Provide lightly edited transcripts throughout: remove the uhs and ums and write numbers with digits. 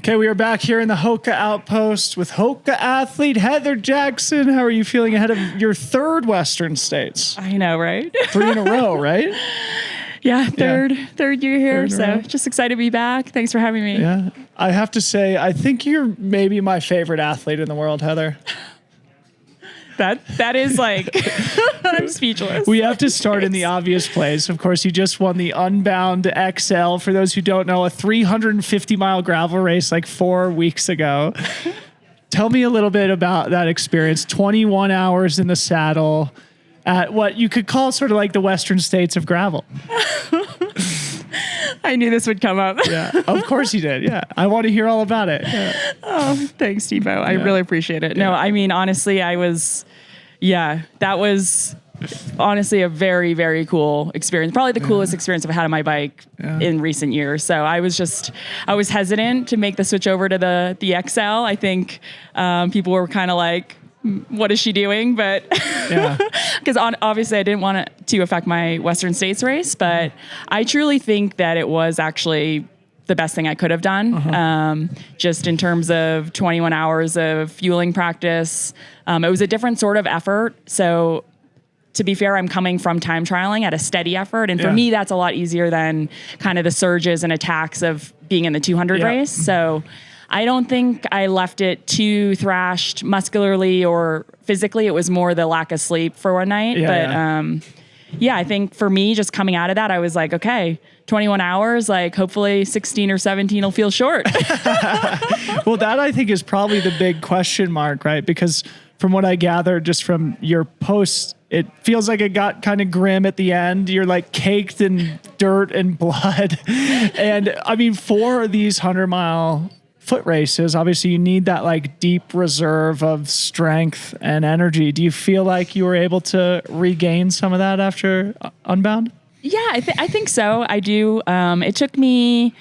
Okay, we are back here in the HOKA Outpost with HOKA athlete Heather Jackson. How are you feeling ahead of your third Western States? I know, right? 3 in a row, right? Yeah, third year here. So just excited to be back. Thanks for having me. Yeah, I have to say, I think you're maybe my favorite athlete in the world, Heather. That is like, I'm speechless. We have to start in the obvious place. Of course, you just won the Unbound XL. For those who don't know, a 350-mile gravel race like 4 weeks ago. Tell me a little bit about that experience. 21 hours in the saddle at what you could call sort of like the Western States of gravel. I knew this would come up. Yeah, of course you did. Yeah, I want to hear all about it. Yeah. Oh, thanks, Devo. I really appreciate it. No, I mean, honestly, that was honestly a very, very cool experience. Probably the coolest experience I've had on my bike in recent years. So I was hesitant to make the switch over to the XL. I think people were kind of like, what is she doing? But because obviously I didn't want it to affect my Western States race, but I truly think that it was actually the best thing I could have done. Just in terms of 21 hours of fueling practice. It was a different sort of effort. So to be fair, I'm coming from time trialing at a steady effort. And for me, that's a lot easier than kind of the surges and attacks of being in the 200 race. So I don't think I left it too thrashed muscularly or physically. It was more the lack of sleep for one night. I think for me, just coming out of that, I was like, okay, 21 hours, like hopefully 16 or 17 will feel short. Well, that I think is probably the big question mark, right? Because from what I gathered just from your posts, it feels like it got kind of grim at the end. You're like caked in dirt and blood. And I mean, for these 100-mile foot races, obviously you need that like deep reserve of strength and energy. Do you feel like you were able to regain some of that after Unbound? Yeah, I think so. I do. It took me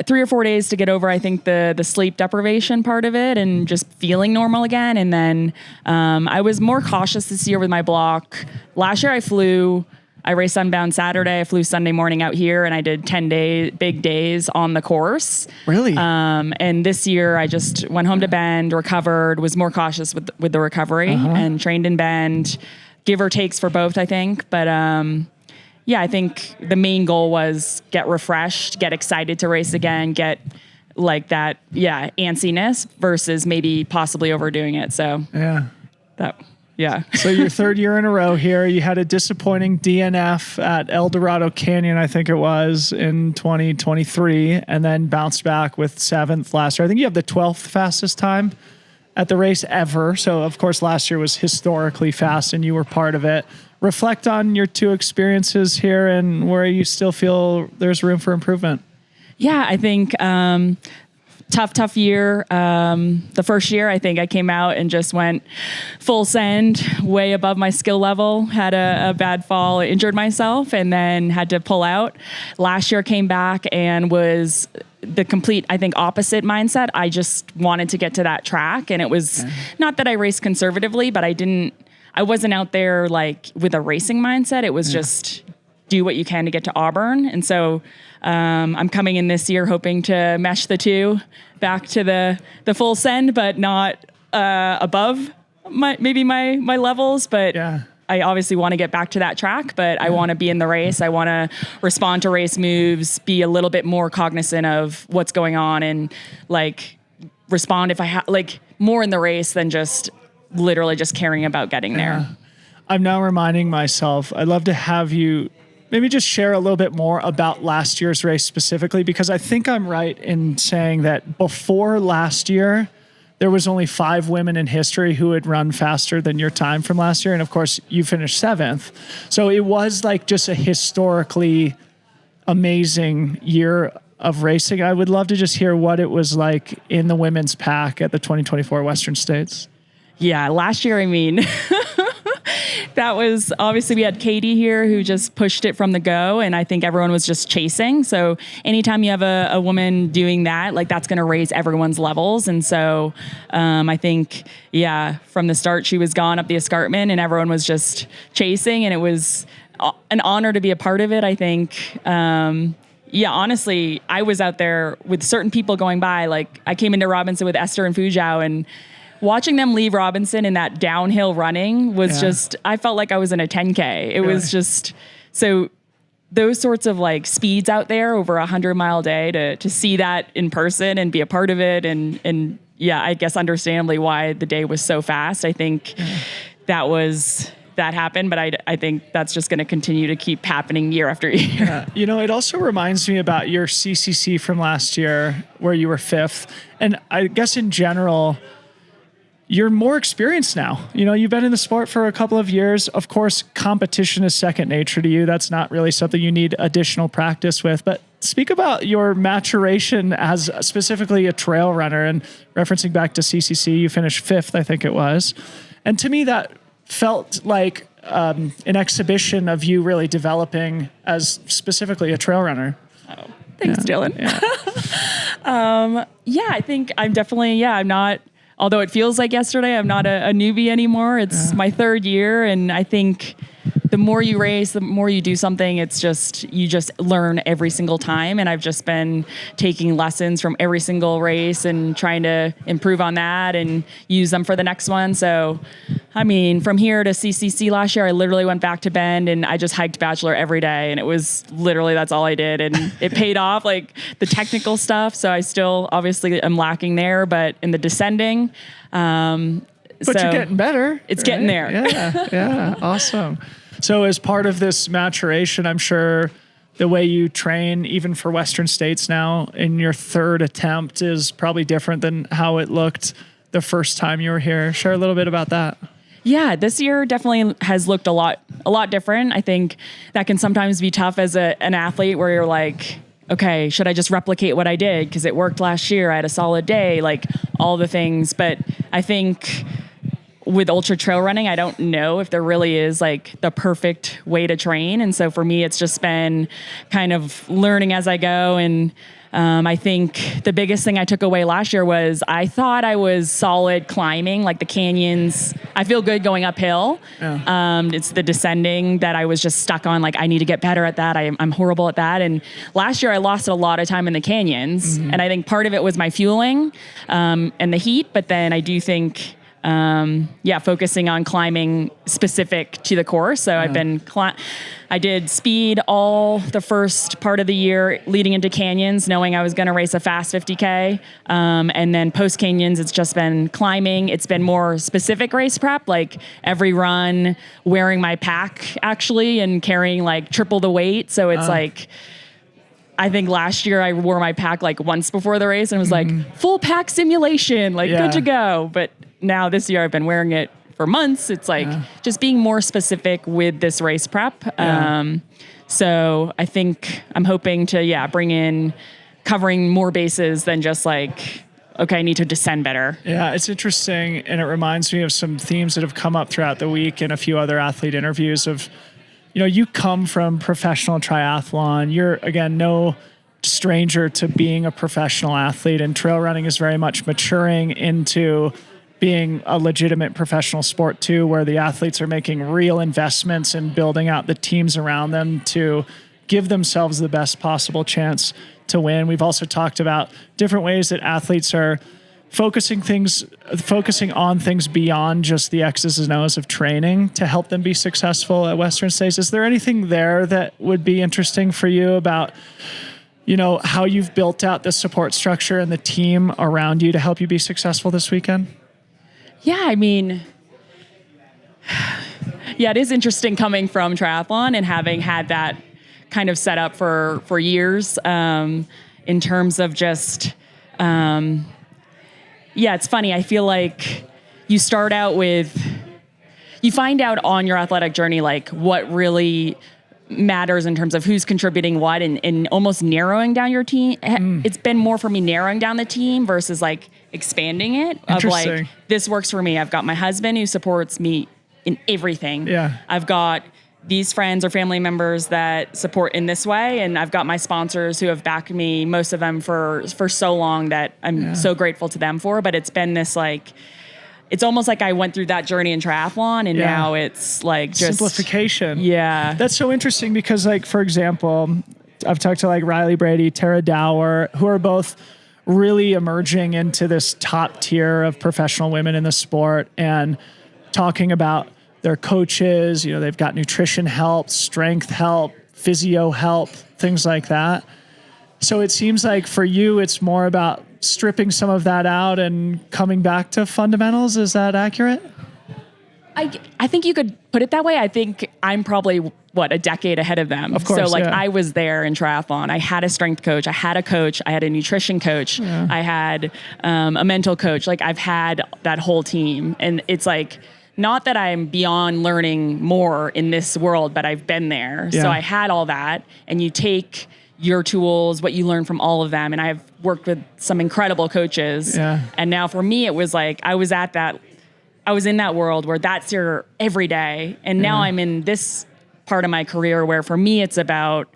3 or 4 days to get over, I think, the sleep deprivation part of it and just feeling normal again. And then I was more cautious this year with my block. Last year I raced Unbound Saturday. I flew Sunday morning out here and I did 10 big days on the course. Really? And this year I just went home to Bend, recovered, was more cautious with the recovery and trained in Bend, give or takes for both, I think. But I think the main goal was get refreshed, get excited to race again, get like that, antsiness versus maybe possibly overdoing it. So So your third year in a row here, you had a disappointing DNF at El Dorado Canyon, I think it was, in 2023, and then bounced back with 7th last year. I think you have the 12th fastest time at the race ever. So, of course, last year was historically fast, and you were part of it. Reflect on your 2 experiences here and where you still feel there's room for improvement. Yeah, I think tough year. The first year, I think I came out and just went full send, way above my skill level, had a bad fall, injured myself, and then had to pull out. Last year came back and was the complete, I think, opposite mindset. I just wanted to get to that track. And it was not that I raced conservatively, but I wasn't out there like with a racing mindset. It was just do what you can to get to Auburn. And so I'm coming in this year hoping to mesh the two back to the full send, but not above my levels. But I obviously want to get back to that track, but I want to be in the race. I want to respond to race moves, be a little bit more cognizant of what's going on and like respond if I have like more in the race than just literally just caring about getting there. I'm now reminding myself, I'd love to have you maybe just share a little bit more about last year's race specifically, because I think I'm right in saying that before last year, there was only 5 women in history who had run faster than your time from last year. And of course you finished 7th. So it was like just a historically amazing year of racing. I would love to just hear what it was like in the women's pack at the 2024 Western States. Yeah, last year, I mean, that was obviously we had Katie here who just pushed it from the go, and I think everyone was just chasing. So anytime you have a woman doing that, like that's going to raise everyone's levels. And so I think, from the start, she was gone up the escarpment and everyone was just chasing, and it was an honor to be a part of it. I think yeah, honestly, I was out there with certain people going by. Like I came into Robinson with Esther and Fujao, and watching them leave Robinson in that downhill running was just, I felt like I was in a 10K. It was just, so those sorts of like speeds out there over 100-mile day to see that in person and be a part of it. And yeah, I guess understandably why the day was so fast. I think that happened, but I think that's just going to continue to keep happening year after year. It also reminds me about your CCC from last year where you were 5th. And I guess in general, you're more experienced now. You've been in the sport for a couple of years. Of course, competition is second nature to you. That's not really something you need additional practice with. But speak about your maturation as specifically a trail runner, and referencing back to CCC, you finished 5th, I think it was. And to me, that felt like an exhibition of you really developing as specifically a trail runner. Oh, thanks, Dylan. Yeah. I think I'm definitely, I'm not, although it feels like yesterday, I'm not a newbie anymore. It's my 3rd year. And I think the more you race, the more you do something, you just learn every single time. And I've just been taking lessons from every single race and trying to improve on that and use them for the next one. So, I mean, from here to CCC last year, I literally went back to Bend and I just hiked Bachelor every day. And it was literally, that's all I did. And it paid off, like the technical stuff. So I still obviously am lacking there, but in the descending, but you're getting better. It's getting there. Yeah. Awesome. So as part of this maturation, I'm sure the way you train, even for Western States now, in your 3rd attempt is probably different than how it looked the first time you were here. Share a little bit about that. Yeah, this year definitely has looked a lot different. I think that can sometimes be tough as an athlete where you're like, okay, should I just replicate what I did? Because it worked last year. I had a solid day, like all the things. But I think with ultra trail running, I don't know if there really is like the perfect way to train. And so for me, it's just been kind of learning as I go. And I think the biggest thing I took away last year was I thought I was solid climbing, like the canyons. I feel good going uphill. It's the descending that I was just stuck on. Like, I need to get better at that. I'm horrible at that. And last year I lost a lot of time in the canyons. And I think part of it was my fueling and the heat. But then I do think focusing on climbing specific to the course. So I've been, I did speed all the first part of the year leading into canyons, knowing I was going to race a fast 50K. And then post canyons, it's just been climbing. It's been more specific race prep, like every run wearing my pack actually and carrying like triple the weight. So it's like, I think last year I wore my pack like once before the race and was like full pack simulation, like good to go. But now this year I've been wearing it for months. It's like just being more specific with this race prep. So I think I'm hoping to, bring in covering more bases than just like, okay, I need to descend better. Yeah, it's interesting. And it reminds me of some themes that have come up throughout the week and a few other athlete interviews of, you come from professional triathlon. You're, again, no stranger to being a professional athlete, and trail running is very much maturing into being a legitimate professional sport too, where the athletes are making real investments in building out the teams around them to give themselves the best possible chance to win. We've also talked about different ways that athletes are focusing on things beyond just the X's and O's of training to help them be successful at Western States. Is there anything there that would be interesting for you about, how you've built out the support structure and the team around you to help you be successful this weekend? Yeah, I mean, it is interesting coming from triathlon and having had that kind of set up for years in terms of just, it's funny. I feel like you start out you find out on your athletic journey, like what really matters in terms of who's contributing what and almost narrowing down your team. It's been more for me narrowing down the team versus like expanding it of like, this works for me. I've got my husband who supports me in everything. Yeah. I've got these friends or family members that support in this way. And I've got my sponsors who have backed me, most of them for so long that I'm so grateful to them for. But it's been this like, it's almost like I went through that journey in triathlon and now it's like just simplification. Yeah. That's so interesting because, like, for example, I've talked to like Riley Brady, Tara Dower, who are both really emerging into this top tier of professional women in the sport and talking about their coaches. You know, they've got nutrition help, strength help, physio help, things like that. So it seems like for you, it's more about stripping some of that out and coming back to fundamentals. Is that accurate? I think you could put it that way. I think I'm probably a decade ahead of them. Of course, so I was there in triathlon. I had a strength coach. I had a coach. I had a nutrition coach. Yeah. I had a mental coach. Like I've had that whole team. And it's like, not that I'm beyond learning more in this world, but I've been there. Yeah. So I had all that, and you take your tools, what you learn from all of them. And I've worked with some incredible coaches. Yeah. And now for me, it was like, I was in that world where that's your every day. And now I'm in this part of my career where for me, it's about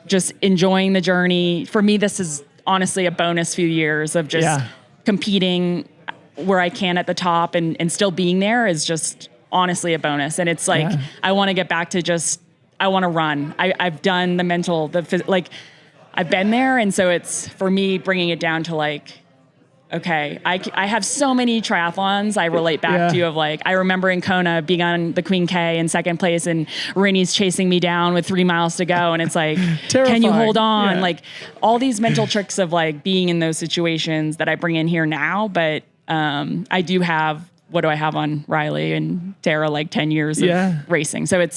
just enjoying the journey. For me, this is honestly a bonus few years of just competing where I can at the top and still being there is just honestly a bonus. And it's like, I want to get back to I want to run. I've done the mental, I've been there. And so it's for me bringing it down to like, okay, I have so many triathlons I relate back to of like, I remember in Kona being on the Queen K in second place and Rinny's chasing me down with 3 miles to go. And it's like, can you hold on? Yeah. Like all these mental tricks of like being in those situations that I bring in here now. But I do have, what do I have on Riley and Tara, like 10 years of racing. So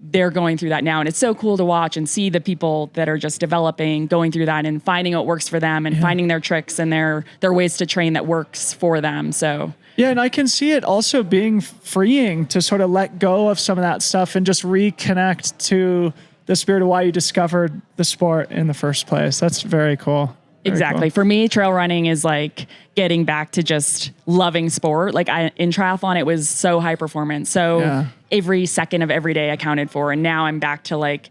they're going through that now. And it's so cool to watch and see the people that are just developing, going through that and finding what works for them and finding their tricks and their ways to train that works for them. So yeah, and I can see it also being freeing to sort of let go of some of that stuff and just reconnect to the spirit of why you discovered the sport in the first place. That's very cool. Exactly. Cool. For me, trail running is like getting back to just loving sport. Like in triathlon, it was so high performance. So every second of every day I counted for. And now I'm back to like,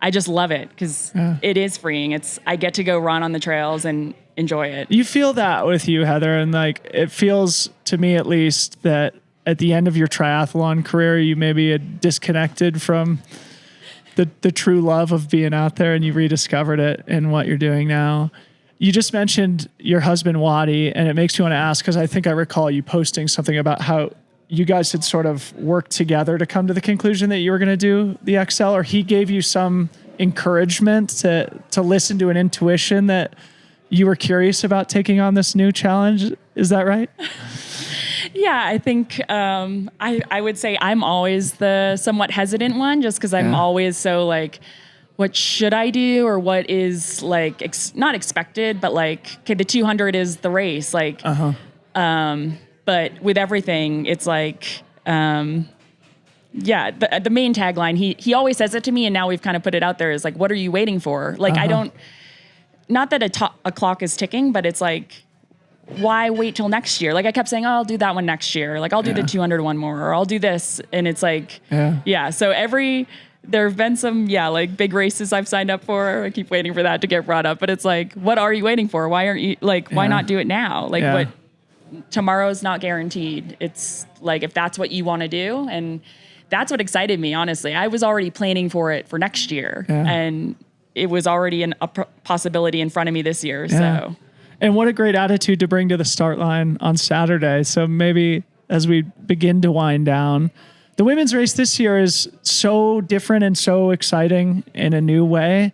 I just love it because it is freeing. I get to go run on the trails and enjoy it. You feel that with you, Heather. And like, it feels to me at least that at the end of your triathlon career, you maybe had disconnected from the true love of being out there and you rediscovered it in what you're doing now. You just mentioned your husband, Waddy, and it makes me want to ask, because I think I recall you posting something about how you guys had sort of worked together to come to the conclusion that you were going to do the XL, or he gave you some encouragement to listen to an intuition that you were curious about taking on this new challenge. Is that right? Yeah, I think I would say I'm always the somewhat hesitant one, just because I'm always so like, what should I do, or what is like not expected, but like, okay, the 200 is the race, like, but with everything, it's like, the main tagline, he always says it to me, and now we've kind of put it out there, is like, what are you waiting for? Like, I don't, not that a clock is ticking, but it's like, why wait till next year? Like I kept saying, oh, I'll do that one next year. Like I'll do the 200 one more, or I'll do this. And it's like, so there have been some, like big races I've signed up for. I keep waiting for that to get brought up, but it's like, what are you waiting for? Why aren't you like, why not do it now? Like what, tomorrow's not guaranteed. It's like, if that's what you want to do. And that's what excited me, honestly. I was already planning for it for next year and it was already a possibility in front of me this year. So, and what a great attitude to bring to the start line on Saturday. So maybe as we begin to wind down, the women's race this year is so different and so exciting in a new way.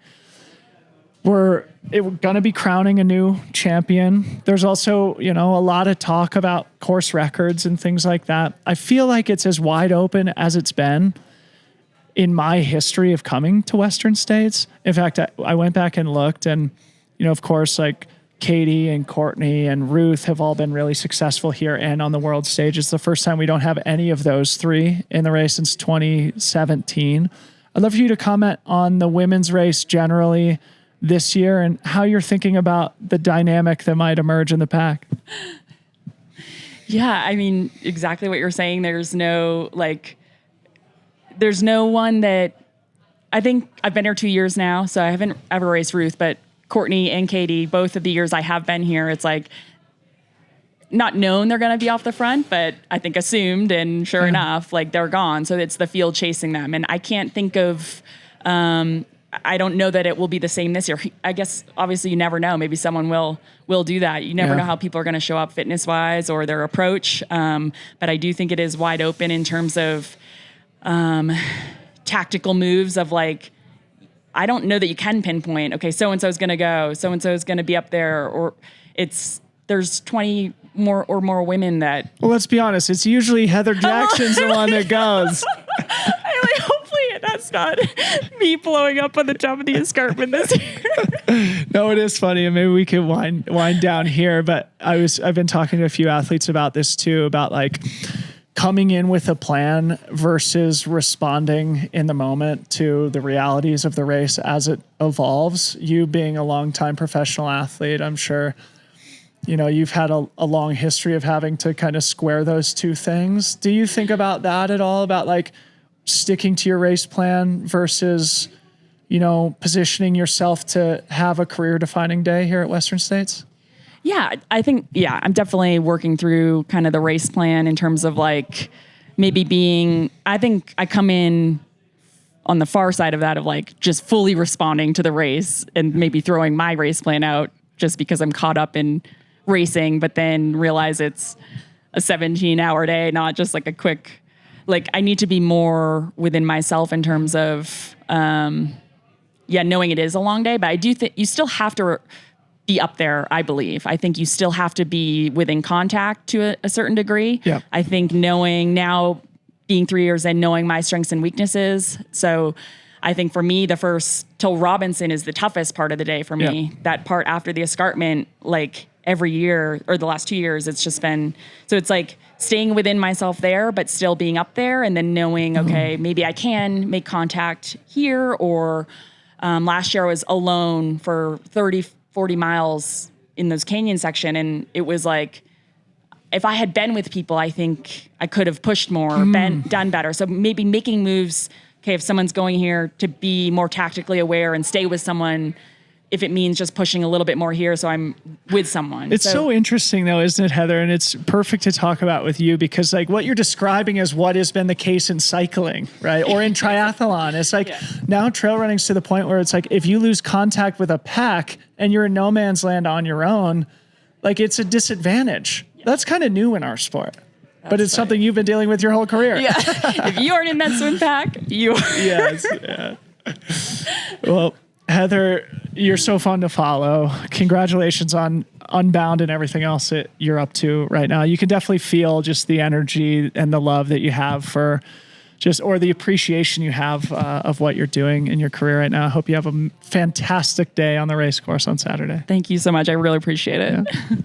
We're going to be crowning a new champion. There's also, a lot of talk about course records and things like that. I feel like it's as wide open as it's been in my history of coming to Western States. In fact, I went back and looked, and, of course, like Katie and Courtney and Ruth have all been really successful here and on the world stage. It's the first time we don't have any of those three in the race since 2017. I'd love for you to comment on the women's race generally this year and how you're thinking about the dynamic that might emerge in the pack. Yeah, I mean, exactly what you're saying. There's no one that, I think I've been here 2 years now, so I haven't ever raced Ruth, but Courtney and Katie, both of the years I have been here, it's like not known they're going to be off the front, but I think assumed, and sure enough, like they're gone. So it's the field chasing them. And I can't think of, I don't know that it will be the same this year. I guess obviously you never know. Maybe someone will do that. You never know how people are going to show up fitness wise or their approach. But I do think it is wide open in terms of tactical moves of like, I don't know that you can pinpoint, okay, so-and-so is going to go, so-and-so is going to be up there, or there's 20 more or more women that. Well, let's be honest. It's usually Heather Jackson's the one that goes. Hopefully that's not me blowing up on the top of the escarpment this year. No, it is funny, and maybe we can wind down here. But I've been talking to a few athletes about this too, about like coming in with a plan versus responding in the moment to the realities of the race as it evolves. You being a longtime professional athlete, I'm sure, you know, you've had a long history of having to kind of square those two things. Do you think about that at all? About like sticking to your race plan versus, you know, positioning yourself to have a career defining day here at Western States? Yeah, I think, I'm definitely working through kind of the race plan in terms of like maybe I think I come in on the far side of that of like just fully responding to the race and maybe throwing my race plan out just because I'm caught up in racing, but then realize it's a 17-hour day, not just like a quick, like I need to be more within myself in terms of, knowing it is a long day, but I do think you still have to be up there, I believe. I think you still have to be within contact to a certain degree. Yeah. I think knowing now, being 3 years in, knowing my strengths and weaknesses. So I think for me, the first till Robinson is the toughest part of the day for me. Yeah. That part after the escarpment, like every year or the last 2 years, it's just been, so it's like staying within myself there, but still being up there and then knowing, okay, maybe I can make contact here. Or last year I was alone for 40 miles in those canyon section. And it was like, if I had been with people, I think I could have pushed more, done better. So maybe making moves, okay, if someone's going here, to be more tactically aware and stay with someone, if it means just pushing a little bit more here so I'm with someone. It's so interesting though, isn't it, Heather? And it's perfect to talk about with you because like what you're describing is what has been the case in cycling, right? Or in triathlon. It's like now trail running's to the point where it's like if you lose contact with a pack and you're in no man's land on your own, like it's a disadvantage. Yeah. That's kind of new in our sport. But it's something you've been dealing with your whole career. Yeah. If you aren't in that swim pack, you are. Yes. Yeah. Well, Heather, you're so fun to follow. Congratulations on Unbound and everything else that you're up to right now. You can definitely feel just the energy and the love that you have for or the appreciation you have of what you're doing in your career right now. I hope you have a fantastic day on the race course on Saturday. Thank you so much. I really appreciate it. Yeah.